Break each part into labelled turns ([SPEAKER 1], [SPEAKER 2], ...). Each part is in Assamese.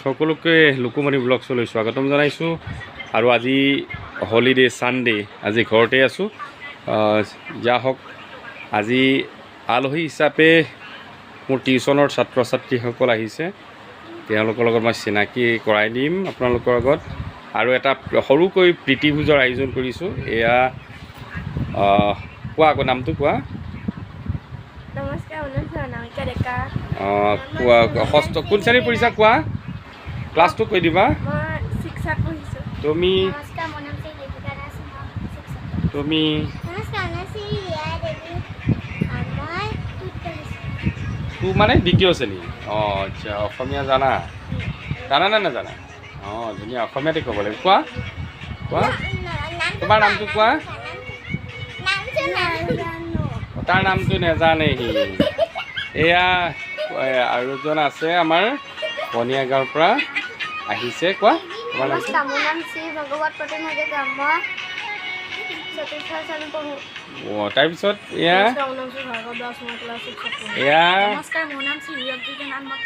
[SPEAKER 1] সকলোকে লুকুমণি ব্লগছলৈ স্বাগতম জনাইছোঁ আৰু আজি হলিডে ছানডে আজি ঘৰতে আছোঁ যা হওক আজি আলহী হিচাপে মোৰ টিউশ্যনৰ ছাত্ৰ ছাত্ৰীসকল আহিছে তেওঁলোকৰ লগত মই চিনাকি কৰাই দিম আপোনালোকৰ আগত আৰু এটা সৰুকৈ প্ৰীতিভোজৰ আয়োজন কৰিছোঁ এয়া কোৱা আকৌ নামটো কোৱা
[SPEAKER 2] নমস্কাৰ অনামিকা ডেকা
[SPEAKER 1] কোৱা ষষ্ঠ কোন শ্ৰেণীত পঢ়িছা কোৱা ক্লাছটো কৈ দিবা
[SPEAKER 2] মই শিক্ষাত পঢ়িছোঁ
[SPEAKER 1] তুমি
[SPEAKER 2] নমস্কাৰ মোৰ নাম শ্ৰী লেখিকা দাস
[SPEAKER 1] তুমি
[SPEAKER 2] নমস্কাৰ মই শ্ৰী ৰিয়া দেৱী মই
[SPEAKER 1] তোৰ মানে দ্বিতীয় শ্ৰেণী আচ্ছা অসমীয়া জানা জানা নে নাজানা ধুনীয়া অসমীয়াতে ক'ব লাগিব কোৱা কোৱা তোমাৰ নামটো কোৱা তাৰ নামটো নেজানেহি এয়া আৰু এজন আছে আমাৰ বনিয়া গাঁৱৰ পৰা আহিছে কোৱা তোমাৰ নামটো
[SPEAKER 2] মোৰ নাম শ্ৰী ভগৱত প্ৰতিম হাজৰিকা মই চতুৰ্থ শ্ৰেণীত পঢ়োঁ
[SPEAKER 1] তাৰপিছত এয়া
[SPEAKER 2] নমস্কাৰ মোৰ নাম শ্ৰী ৰিয়জ্যোতি নাথ মই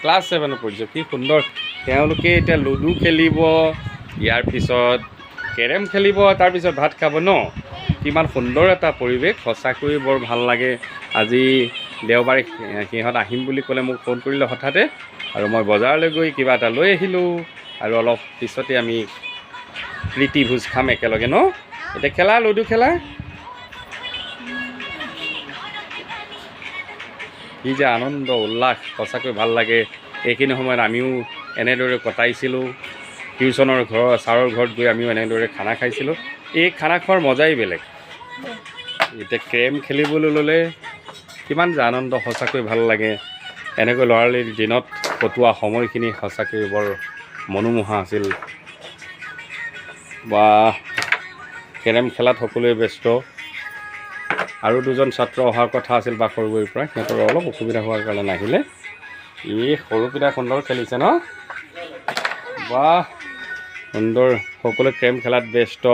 [SPEAKER 1] ক্লাছ 7 পঢ়িছোঁ কি সুন্দৰ তেওঁলোকে এতিয়া লুডু খেলিব ইয়াৰ পিছত কেৰম খেলিব তাৰপিছত ভাত খাব ন কিমান সুন্দৰ এটা পৰিৱেশ সঁচাকৈ বৰ ভাল লাগে আজি দেওবাৰে সিহঁত আহিম বুলি ক'লে মোক ফোন কৰিলে হঠাতে আৰু মই বজাৰলৈ গৈ কিবা এটা লৈ আহিলোঁ আৰু অলপ পিছতে আমি প্ৰীতিভোজ খাম একেলগে ন এতিয়া খেলা লুডু খেলা কি যে আনন্দ উল্লাস সঁচাকৈ ভাল লাগে এইখিনি সময়ত আমিও এনেদৰে কটাইছিলোঁ টিউশ্যনৰ ছাৰৰ ঘৰত গৈ আমিও এনেদৰে খানা খাইছিলোঁ এই খানা খোৱাৰ মজাই বেলেগ এতিয়া কেৰম খেলিবলৈ ল'লে কিমান যে আনন্দ সঁচাকৈ ভাল লাগে এনেকৈ ল'ৰালিৰ দিনত কটোৱা সময়খিনি সঁচাকৈ বৰ মনোমোহা আছিল বা কেৰম খেলাত সকলোৱে ব্যস্ত আৰু দুজন ছাত্ৰ অহাৰ কথা আছিল বাখৰগুৰিৰ পৰা সিহঁতৰ অলপ অসুবিধা হোৱাৰ কাৰণে নাহিলে এই সৰুকেইটা সুন্দৰ খেলিছে ন বা সুন্দৰ সকলোৱে কেৰম খেলাত ব্যস্ত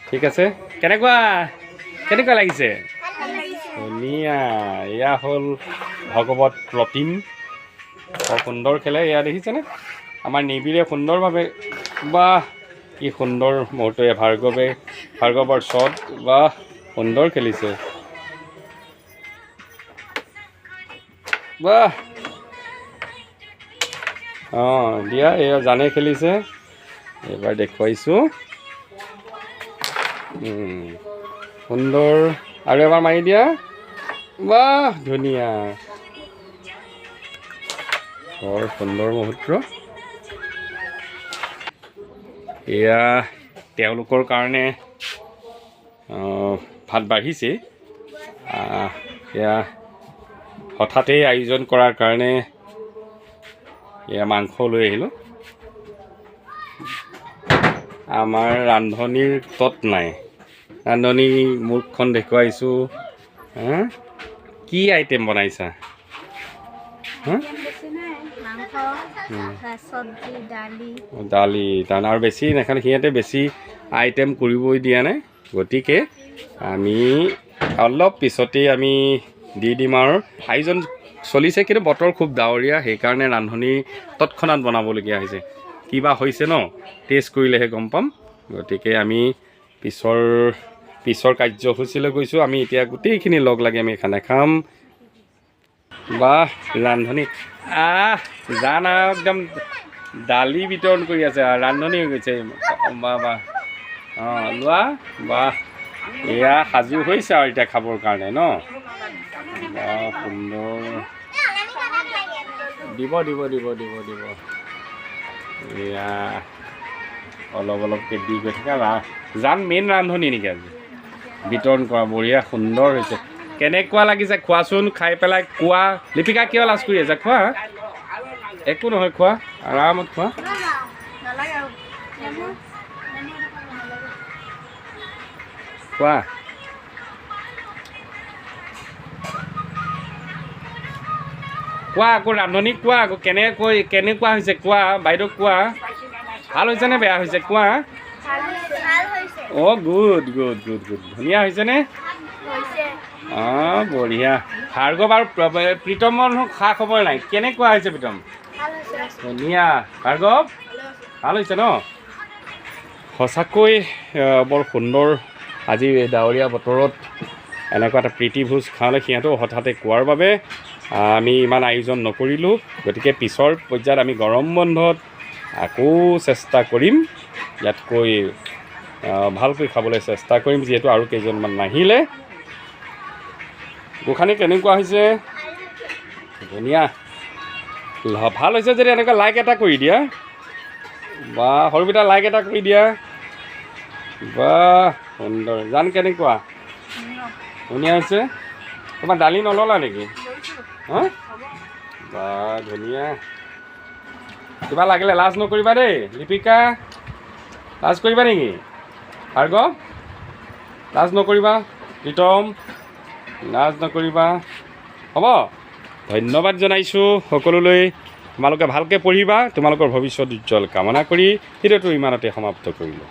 [SPEAKER 1] ঠিক আছে কেনেকুৱা লাগিছে ধুনীয়া এয়া হ'ল ভগৱত প্ৰতিম বৰ সুন্দৰ খেলে এয়া দেখিছেনে আমাৰ নিবিৰে সুন্দৰভাৱে বা কি সুন্দৰ মুহূৰ্ত ভাৰ্গৱৰ শ্বট বা সুন্দৰ খেলিছে বাহ দিয়া এয়া জানে খেলিছে এইবাৰ দেখুৱাইছোঁ সুন্দৰ আৰু এবাৰ মাৰি দিয়া বাহ ধুনীয়া বৰ সুন্দৰ মুহূৰ্ত এয়া তেওঁলোকৰ কাৰণে ভাত বাঢ়িছে এয়া হঠাতেই আয়োজন কৰাৰ কাৰণে এয়া মাংস লৈ আহিলোঁ আমাৰ ৰান্ধনিৰ তত নাই ৰান্ধনি মুখখন দেখুৱাইছোঁ কি আইটেম বনাইছা দালি আৰু বেছি নাখালে সিহঁতে বেছি আইটেম কৰিবই দিয়া নাই গতিকে আমি অলপ পিছতেই আমি দি দিম আৰু আয়োজন চলিছে কিন্তু বতৰ খুব ডাৱৰীয়া সেইকাৰণে ৰান্ধনি তৎক্ষণাত বনাবলগীয়া হৈছে কিবা হৈছে ন টেষ্ট কৰিলেহে গম পাম গতিকে আমি পিছৰ কাৰ্যসূচীলৈ গৈছোঁ আমি এতিয়া গোটেইখিনি লগ লাগি আমি খানা খাম বাহ ৰান্ধনি জান আৰু একদম দালি বিতৰণ কৰি আছে ৰান্ধনি হৈ গৈছে বাহ লোৱা বাহ এয়া সাজু হৈছে আৰু এতিয়া খাবৰ কাৰণে ন সুন্দৰ দিব এয়া অলপকৈ দি গৈ থকা জান মেইন ৰান্ধনি নেকি আজি বিতৰণ কৰা বঢ়িয়া সুন্দৰ হৈছে কেনেকুৱা লাগিছে খোৱাচোন খাই পেলাই কোৱা লিপিকা কিয় লাজ কৰি আছে খোৱা একো নহয় খোৱা আৰামত খোৱা কোৱা আকৌ ৰান্ধনিক কোৱা আকৌ কেনেকুৱা হৈছে কোৱা বাইদেউক কোৱা ভাল হৈছে নে বেয়া হৈছে কোৱা গুড ধুনীয়া হৈছেনে অঁ বঢ়িয়া। ভাৰ্গৱ আৰু প্ৰীতমৰ খা খবৰ নাই, কেনেকুৱা হৈছে প্ৰীতম?
[SPEAKER 2] ভাল হৈছে।
[SPEAKER 1] ধুনীয়া। ভাৰ্গৱ ভাল হৈছে ন? সঁচাকৈ বৰ সুন্দৰ। আজি এই ডাৱৰীয়া বতৰত এনেকুৱা এটা প্ৰীতিভোজ খালে সিহঁতেও হঠাতে কোৱাৰ বাবে আমি ইমান আয়োজন নকৰিলোঁ। গতিকে পিছৰ পৰ্যায়ত আমি গৰম বন্ধত আকৌ চেষ্টা কৰিম, ইয়াতকৈ ভালকৈ খাবলৈ চেষ্টা কৰিম, যিহেতু আৰু কেইজনমান নাহিলে। গোসানী কেনেকুৱা হৈছে? ধুনীয়া। ভাল হৈছে যদি এনেকুৱা লাইক এটা কৰি দিয়া। বা সৰুকেইটা লাইক এটা কৰি দিয়া। বা সুন্দৰ। জান কেনেকুৱা? ধুনীয়া হৈছে। তোমাৰ দালি নল'লা নেকি? হা? বা ধুনীয়া। কিবা লাগিলে লাজ নকৰিবা দেই। লিপিকা লাজ কৰিবা নেকি? ভাৰ্গৱ লাজ নকৰিবা। প্ৰীতম লাজ নকৰিবা, হ'ব? ধন্যবাদ জনাইছোঁ সকলোলৈ। তোমালোকে ভালকৈ পঢ়িবা, তোমালোকৰ ভৱিষ্যত উজ্জ্বল কামনা কৰি ভিডিঅ'টো ইমানতে সমাপ্ত কৰিলোঁ।